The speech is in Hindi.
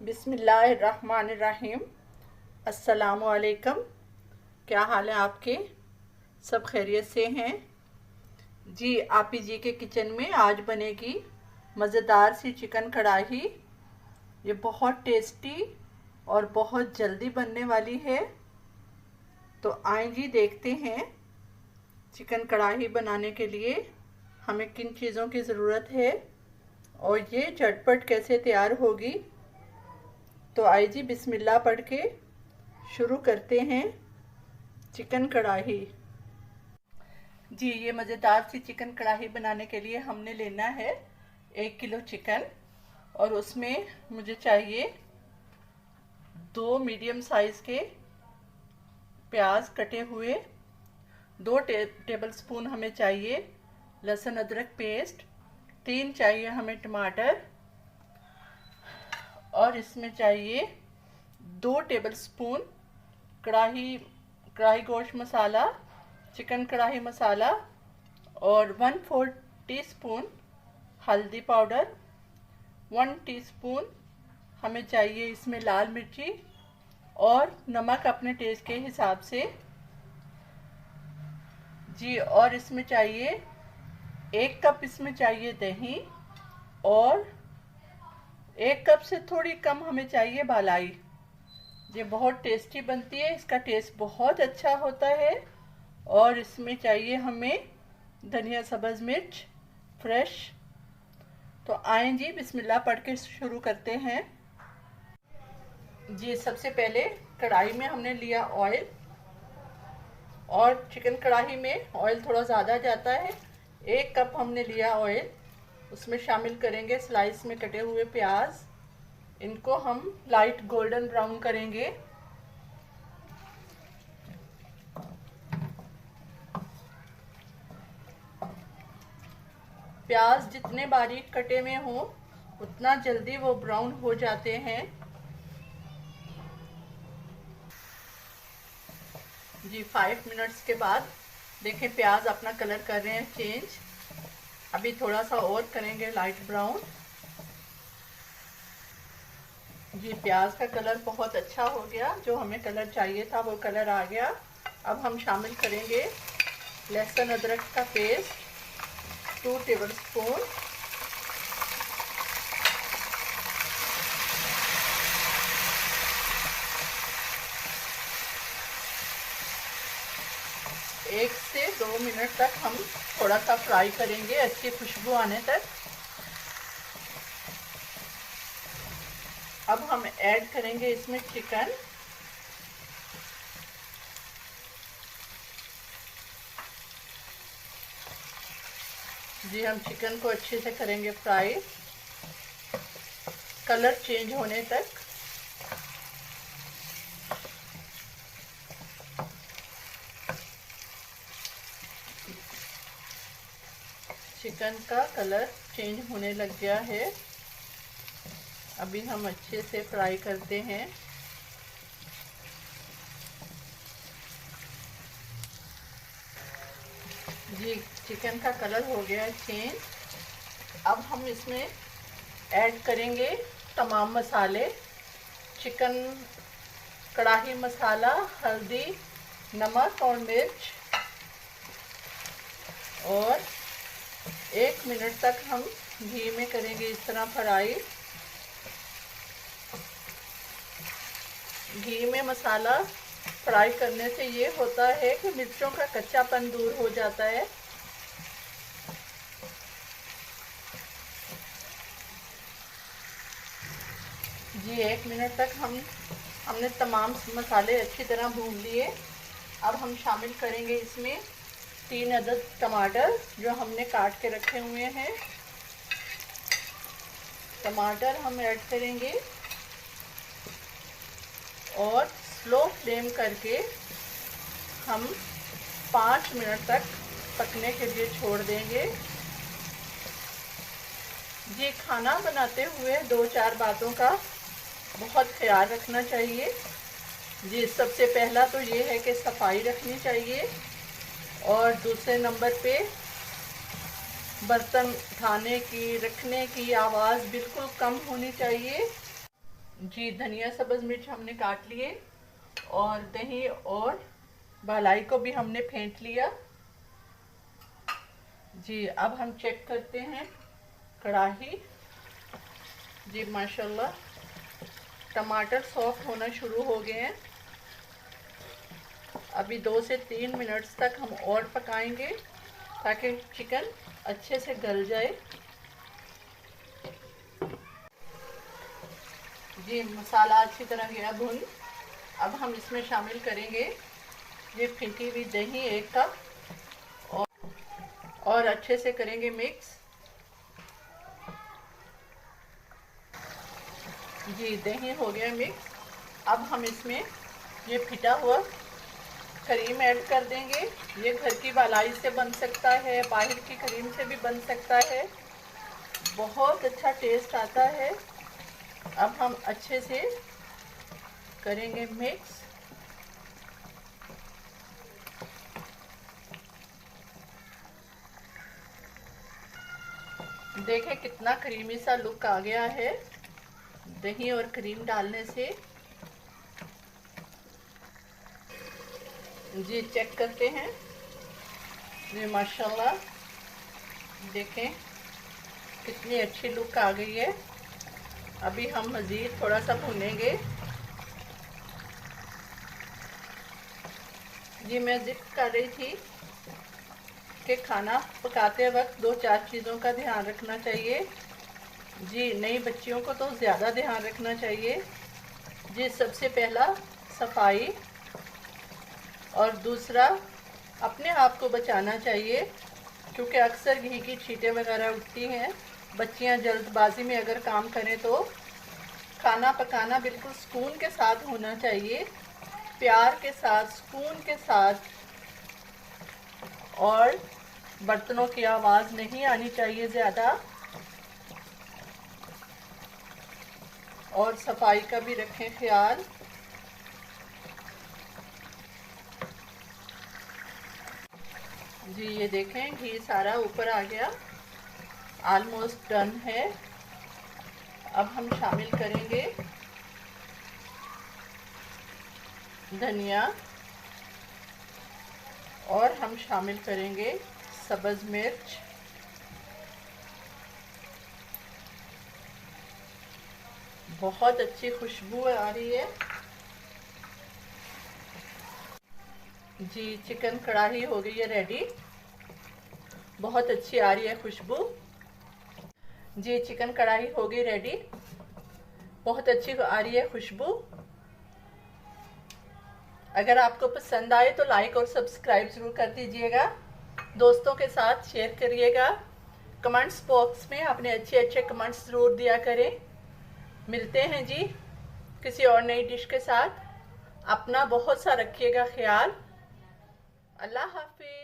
बिस्मिल्लाहिर्रहमानिर्रहीम। अस्सलामुअलैकुम। क्या हाल है आपके? सब खैरियत से हैं जी। आपी जी के किचन में आज बनेगी मज़ेदार सी चिकन कढ़ाई। ये बहुत टेस्टी और बहुत जल्दी बनने वाली है। तो आइए जी देखते हैं चिकन कढ़ाई बनाने के लिए हमें किन चीज़ों की ज़रूरत है और ये झटपट कैसे तैयार होगी। तो आइए जी बिस्मिल्लाह पढ़ के शुरू करते हैं चिकन कढ़ाई। जी ये मज़ेदार सी चिकन कढ़ाई बनाने के लिए हमने लेना है 1 किलो चिकन और उसमें मुझे चाहिए 2 मीडियम साइज़ के प्याज कटे हुए, 2 टेबल स्पून हमें चाहिए लहसुन अदरक पेस्ट, 3 चाहिए हमें टमाटर और इसमें चाहिए 2 टेबल स्पून कढ़ाई गोश्त मसाला, चिकन कढ़ाई मसाला और 1/4 टीस्पून हल्दी पाउडर, 1 टीस्पून हमें चाहिए इसमें लाल मिर्ची और नमक अपने टेस्ट के हिसाब से जी। और इसमें चाहिए 1 कप इसमें चाहिए दही और 1 कप से थोड़ी कम हमें चाहिए बालाई। ये बहुत टेस्टी बनती है, इसका टेस्ट बहुत अच्छा होता है। और इसमें चाहिए हमें धनिया सब्ज़ मिर्च फ्रेश। तो आए जी बिस्मिल्लाह पढ़ के शुरू करते हैं जी। सबसे पहले कढ़ाई में हमने लिया ऑयल और चिकन कढ़ाई में ऑयल थोड़ा ज़्यादा जाता है। 1 कप हमने लिया ऑयल, उसमें शामिल करेंगे स्लाइस में कटे हुए प्याज। इनको हम लाइट गोल्डन ब्राउन करेंगे। प्याज जितने बारीक कटे में हो उतना जल्दी वो ब्राउन हो जाते हैं जी। 5 मिनट्स के बाद देखें प्याज अपना कलर कर रहे हैं चेंज। अभी थोड़ा सा और करेंगे लाइट ब्राउन जी। प्याज का कलर बहुत अच्छा हो गया, जो हमें कलर चाहिए था वो कलर आ गया। अब हम शामिल करेंगे लहसुन अदरक का पेस्ट 2 टेबल स्पून, एक से 2 मिनट तक हम थोड़ा सा फ्राई करेंगे अच्छी खुशबू आने तक। अब हम ऐड करेंगे इसमें चिकन। जी हम चिकन को अच्छे से करेंगे फ्राई कलर चेंज होने तक। चिकन का कलर चेंज होने लग गया है। अभी हम अच्छे से फ्राई करते हैं जी। चिकन का कलर हो गया चेंज। अब हम इसमें ऐड करेंगे तमाम मसाले, चिकन कढ़ाई मसाला, हल्दी, नमक और मिर्च और 1 मिनट तक हम घी में करेंगे इस तरह फ्राई। घी में मसाला फ्राई करने से ये होता है कि मिर्चों का कच्चापन दूर हो जाता है जी। 1 मिनट तक हमने तमाम मसाले अच्छी तरह भून लिए। अब हम शामिल करेंगे इसमें 3 अदद टमाटर जो हमने काट के रखे हुए हैं। टमाटर हम ऐड करेंगे और स्लो फ्लेम करके हम 5 मिनट तक पकने के लिए छोड़ देंगे जी। खाना बनाते हुए 2-4 बातों का बहुत ख्याल रखना चाहिए जी। सबसे पहला तो ये है कि सफाई रखनी चाहिए और दूसरे नंबर पे बर्तन उठाने की रखने की आवाज़ बिल्कुल कम होनी चाहिए जी धनिया सब्ज़ मिर्च हमने काट लिए और दही और बालाई को भी हमने फेंट लिया। जी अब हम चेक करते हैं कढ़ाई। जी माशाल्लाह टमाटर सॉफ्ट होना शुरू हो गए हैं। अभी 2 से 3 मिनट्स तक हम और पकाएंगे ताकि चिकन अच्छे से गल जाए। जी मसाला अच्छी तरह गया भुन। अब हम इसमें शामिल करेंगे ये फेंटी हुई दही 1 कप और अच्छे से करेंगे मिक्स। जी दही हो गया मिक्स। अब हम इसमें ये फिटा हुआ क्रीम ऐड कर देंगे। ये घर की मलाई से बन सकता है, बाहर की क्रीम से भी बन सकता है, बहुत अच्छा टेस्ट आता है। अब हम अच्छे से करेंगे मिक्स। देखें कितना क्रीमी सा लुक आ गया है दही और क्रीम डालने से। जी चेक करते हैं। जी माशाल्लाह देखें कितनी अच्छी लुक आ गई है। अभी हम मज़ीद थोड़ा सा भूनेंगे। जी मैं जिक्र कर रही थी कि खाना पकाते वक्त 2-4 चीज़ों का ध्यान रखना चाहिए। जी नई बच्चियों को तो ज़्यादा ध्यान रखना चाहिए। जी सबसे पहला सफाई और दूसरा अपने आप को बचाना चाहिए क्योंकि अक्सर घी की छींटें वगैरह उठती हैं। बच्चियां जल्दबाजी में अगर काम करें तो खाना पकाना बिल्कुल सुकून के साथ होना चाहिए, प्यार के साथ, सुकून के साथ, और बर्तनों की आवाज़ नहीं आनी चाहिए ज़्यादा, और सफाई का भी रखें ख्याल। जी ये देखें घी सारा ऊपर आ गया, ऑलमोस्ट डन है। अब हम शामिल करेंगे धनिया और हम शामिल करेंगे सब्ज़ मिर्च। बहुत अच्छी खुशबू आ रही है। जी चिकन कढ़ाई हो गई है रेडी, बहुत अच्छी आ रही है खुशबू। जी चिकन कढ़ाई हो गई रेडी, बहुत अच्छी आ रही है खुशबू। अगर आपको पसंद आए तो लाइक और सब्सक्राइब ज़रूर कर दीजिएगा, दोस्तों के साथ शेयर करिएगा। कमेंट्स बॉक्स में अपने अच्छे अच्छे कमेंट्स ज़रूर दिया करें। मिलते हैं जी किसी और नई डिश के साथ। अपना बहुत सा रखिएगा ख्याल। अल्लाह हाफिज़।